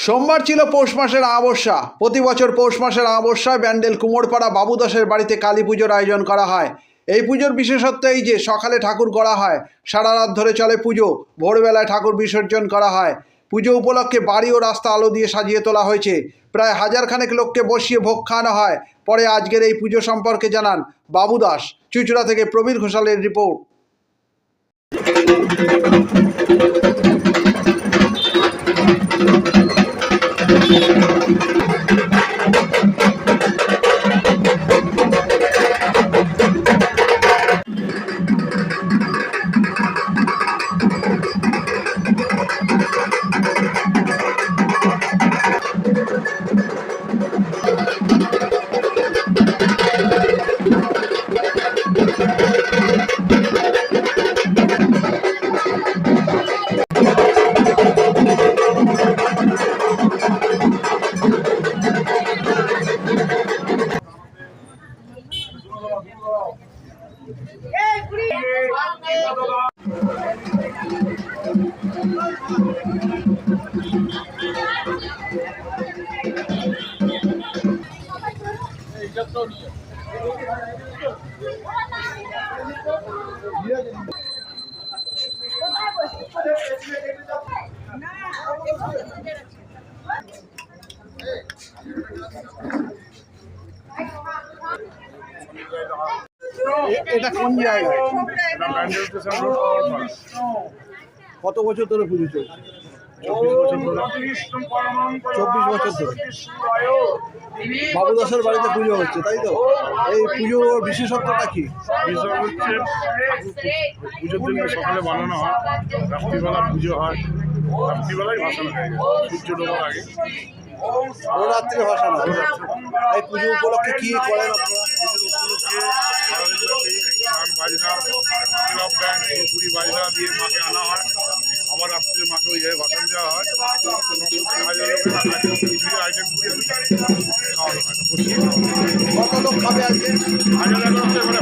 সোমবার ছিল পৌষ মাসের অমাবস্যা। প্রতি বছর পৌষ মাসের অমাবস্যায় ব্যান্ডেল কুমোরপাড়া বাবু দাসের বাড়িতে কালী পুজোর আয়োজন করা হয়। এই পুজোর বিশেষত্ব এই যে সকালে ঠাকুর গড়া হয়, সারা রাত ধরে চলে পুজো, ভোরবেলায় ঠাকুর বিসর্জন করা হয়। পুজো উপলক্ষে বাড়ি ও রাস্তা আলো দিয়ে সাজিয়ে তোলা হয়েছে। প্রায় হাজারখানেক লোককে বসিয়ে ভোগ খাওয়ানো হয়। পরে আজকের এই পুজো সম্পর্কে জানান বাবু দাস। চুঁচুড়া থেকে প্রবীর ঘোষালের রিপোর্ট। এটা কোন জায়গায়? কত বছর ধরে পুজো চলছে? 24 বছর ধরে বাবু দাসের বাড়িতে পুজো হচ্ছে, তাই তো? এই পুজোর বিশেষত্বটা কি? বিশেষ হচ্ছে পুজোর জন্য সকালে বানানো হয়, রাত্রিবেলা পুজো হয়, রাত্রিবেলায় ভাসানো হয়ে যায় সূর্য ডোবার আগে। ও রাত্রে ভাসানো। এই পুজো উপলক্ষে কি করেন আপনারা? পুজোর উপলক্ষে সারাদিনব্যাপী গান বাজনা, ক্লাব ব্যান্ড, পুরি বাজনা দিয়ে মাকে আনা হয়। আবার রাত্রে মাকে ওই জায়গায় ভাসান দেওয়া হয়। 9,000 আইটেম করে খাওয়ানো হয়। কত লোক খাবে আজকে? 1000-1100 করে।